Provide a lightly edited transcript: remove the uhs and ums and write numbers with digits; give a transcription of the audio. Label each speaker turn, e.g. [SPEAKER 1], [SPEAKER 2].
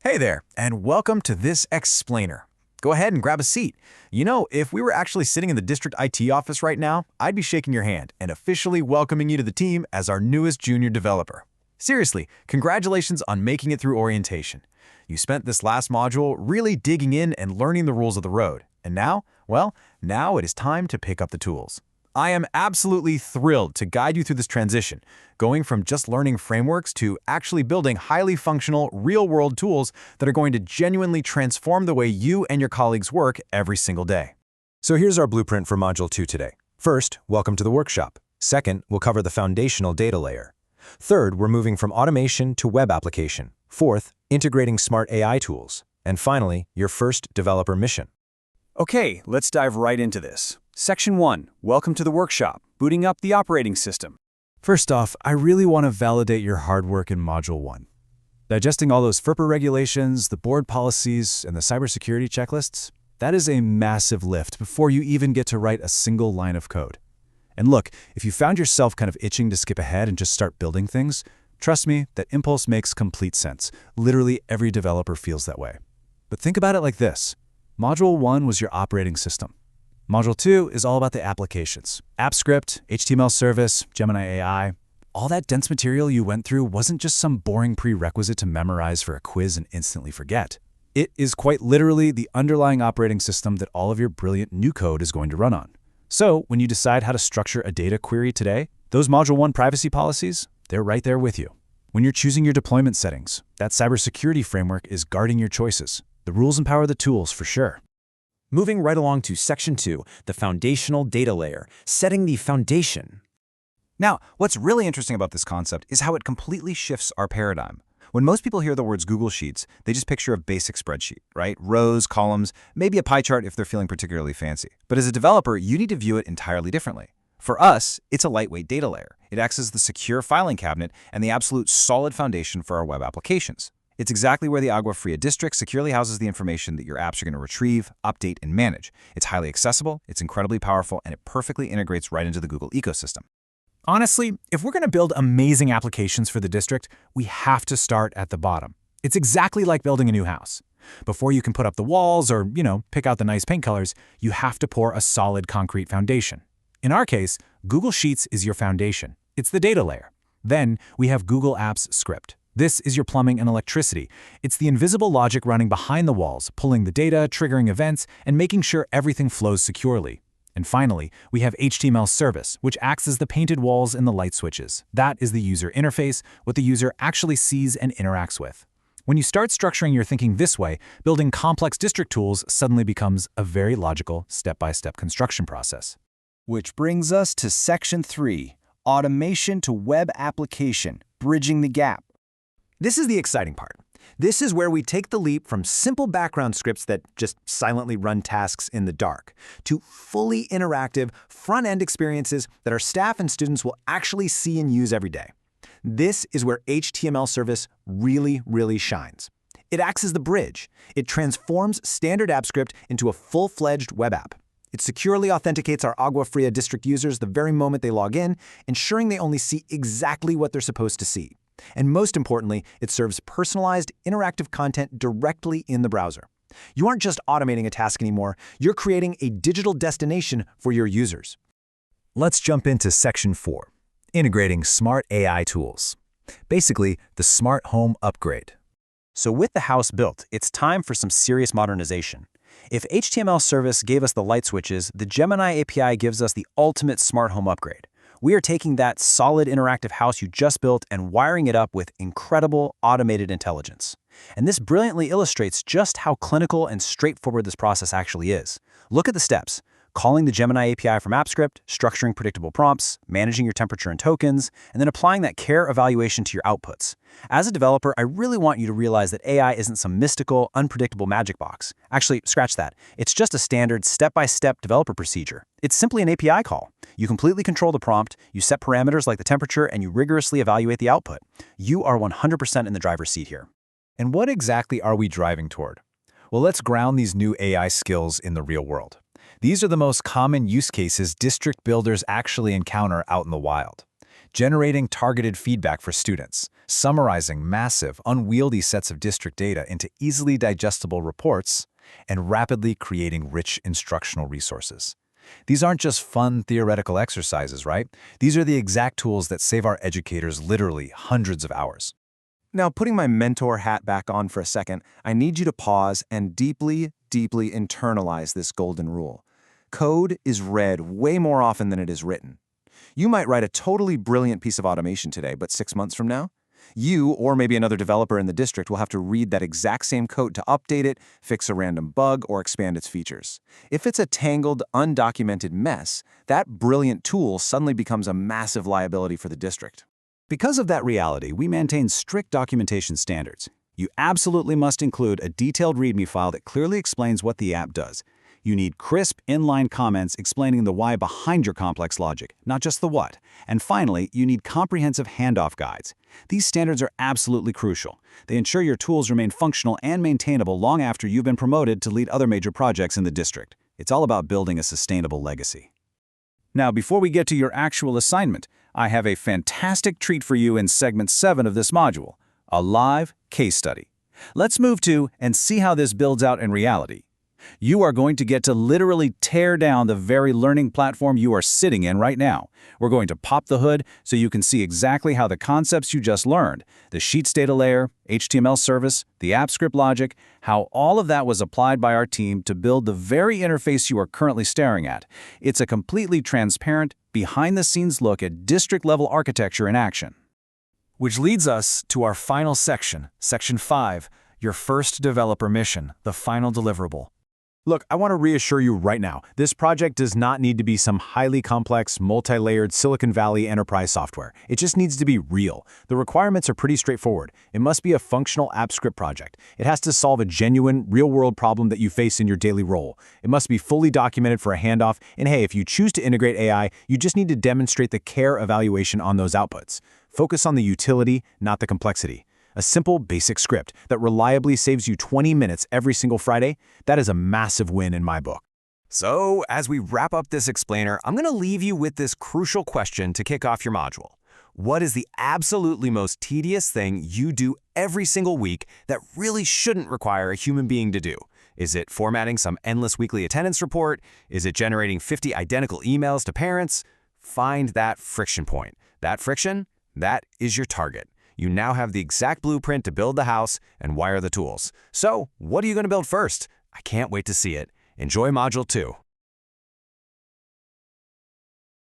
[SPEAKER 1] Hey there, and welcome to this explainer. Go ahead and grab a seat. You know, if we were actually sitting in the district IT office right now, I'd be shaking your hand and officially welcoming you to the team as our newest junior developer. Seriously, congratulations on making it through orientation. You spent this last module really digging in and learning the rules of the road. And now, well, now it is time to pick up the tools. I am absolutely thrilled to guide you through this transition, going from just learning frameworks to actually building highly functional, real-world tools that are going to genuinely transform the way you and your colleagues work every single day.
[SPEAKER 2] So here's our blueprint for Module 2 today. First, welcome to the workshop. Second, we'll cover the foundational data layer. Third, we're moving from automation to web application. Fourth, integrating smart AI tools. And finally, your first developer mission.
[SPEAKER 3] Okay, let's dive right into this. Section 1, welcome to the workshop, booting up the operating system.
[SPEAKER 1] First off, I really want to validate your hard work in Module 1. Digesting all those FERPA regulations, the board policies, and the cybersecurity checklists, that is a massive lift before you even get to write a single line of code. And look, if you found yourself kind of itching to skip ahead and just start building things, trust me, that impulse makes complete sense. Literally every developer feels that way. But think about it like this. Module 1 was your operating system. Module 2 is all about the applications. AppScript, HTML service, Gemini AI. All that dense material you went through wasn't just some boring prerequisite to memorize for a quiz and instantly forget. It is quite literally the underlying operating system that all of your brilliant new code is going to run on. So when you decide how to structure a data query today, those Module 1 privacy policies, they're right there with you. When you're choosing your deployment settings, that cybersecurity framework is guarding your choices. The rules empower the tools for sure.
[SPEAKER 4] Moving right along to Section 2, the foundational data layer, setting the foundation.
[SPEAKER 5] Now, what's really interesting about this concept is how it completely shifts our paradigm. When most people hear the words Google Sheets, they just picture a basic spreadsheet, right? Rows, columns, maybe a pie chart if they're feeling particularly fancy. But as a developer, you need to view it entirely differently. For us, it's a lightweight data layer. It acts as the secure filing cabinet and the absolute solid foundation for our web applications. It's exactly where the Agua Fria district securely houses the information that your apps are going to retrieve, update, and manage. It's highly accessible, it's incredibly powerful, and it perfectly integrates right into the Google ecosystem.
[SPEAKER 1] Honestly, if we're going to build amazing applications for the district, we have to start at the bottom. It's exactly like building a new house. Before you can put up the walls or, pick out the nice paint colors, you have to pour a solid concrete foundation. In our case, Google Sheets is your foundation. It's the data layer. Then we have Google Apps Script. This is your plumbing and electricity. It's the invisible logic running behind the walls, pulling the data, triggering events, and making sure everything flows securely. And finally, we have HTML service, which acts as the painted walls and the light switches. That is the user interface, what the user actually sees and interacts with. When you start structuring your thinking this way, building complex district tools suddenly becomes a very logical, step-by-step construction process.
[SPEAKER 3] Which brings us to Section 3, automation to web application, bridging the gap.
[SPEAKER 4] This is the exciting part. This is where we take the leap from simple background scripts that just silently run tasks in the dark to fully interactive front-end experiences that our staff and students will actually see and use every day. This is where HTML service really shines. It acts as the bridge. It transforms standard AppScript into a full-fledged web app. It securely authenticates our Agua Fria district users the very moment they log in, ensuring they only see exactly what they're supposed to see. And most importantly, it serves personalized, interactive content directly in the browser. You aren't just automating a task anymore, you're creating a digital destination for your users.
[SPEAKER 2] Let's jump into Section 4, integrating smart AI tools. Basically, the smart home upgrade.
[SPEAKER 4] So with the house built, it's time for some serious modernization. If HTML service gave us the light switches, the Gemini API gives us the ultimate smart home upgrade. We are taking that solid interactive house you just built and wiring it up with incredible automated intelligence. And this brilliantly illustrates just how clinical and straightforward this process actually is. Look at the steps. Calling the Gemini API from AppScript, structuring predictable prompts, managing your temperature and tokens, and then applying that care evaluation to your outputs. As a developer, I really want you to realize that AI isn't some mystical, unpredictable magic box. Actually, scratch that. It's just a standard step-by-step developer procedure. It's simply an API call. You completely control the prompt, you set parameters like the temperature, and you rigorously evaluate the output. You are 100% in the driver's seat here.
[SPEAKER 2] And what exactly are we driving toward? Well, let's ground these new AI skills in the real world. These are the most common use cases district builders actually encounter out in the wild. generating targeted feedback for students, summarizing massive, unwieldy sets of district data into easily digestible reports, and rapidly creating rich instructional resources. These aren't just fun theoretical exercises, right? These are the exact tools that save our educators literally hundreds of hours.
[SPEAKER 6] Now, putting my mentor hat back on for a second, I need you to pause and deeply, deeply internalize this golden rule. Code is read way more often than it is written. You might write a totally brilliant piece of automation today, but 6 months from now, you or maybe another developer in the district will have to read that exact same code to update it, fix a random bug, or expand its features. If it's a tangled, undocumented mess, that brilliant tool suddenly becomes a massive liability for the district.
[SPEAKER 3] Because of that reality, we maintain strict documentation standards. You absolutely must include a detailed README file that clearly explains what the app does. You need crisp, inline comments explaining the why behind your complex logic, not just the what. And finally, you need comprehensive handoff guides. These standards are absolutely crucial. They ensure your tools remain functional and maintainable long after you've been promoted to lead other major projects in the district. It's all about building a sustainable legacy. Now, before we get to your actual assignment, I have a fantastic treat for you in segment 7 of this module, a live case study. Let's move to and see how this builds out in reality. You are going to get to literally tear down the very learning platform you are sitting in right now. We're going to pop the hood so you can see exactly how the concepts you just learned, the Sheets data layer, HTML service, the app script logic, how all of that was applied by our team to build the very interface you are currently staring at. It's a completely transparent, behind-the-scenes look at district-level architecture in action.
[SPEAKER 2] Which leads us to our final section, Section 5, your first developer mission, the final deliverable. Look, I want to reassure you right now, this project does not need to be some highly complex, multi-layered Silicon Valley enterprise software. It just needs to be real. The requirements are pretty straightforward. It must be a functional app script project. It has to solve a genuine, real-world problem that you face in your daily role. It must be fully documented for a handoff, and hey, if you choose to integrate AI, you just need to demonstrate the care evaluation on those outputs. Focus on the utility, not the complexity. A simple, basic script that reliably saves you 20 minutes every single Friday, that is a massive win in my book.
[SPEAKER 7] So, as we wrap up this explainer, I'm going to leave you with this crucial question to kick off your module. What is the absolutely most tedious thing you do every single week that really shouldn't require a human being to do? Is it formatting some endless weekly attendance report? Is it generating 50 identical emails to parents? Find that friction point. That friction, that is your target. You now have the exact blueprint to build the house and wire the tools. So, what are you going to build first? I can't wait to see it. Enjoy Module 2.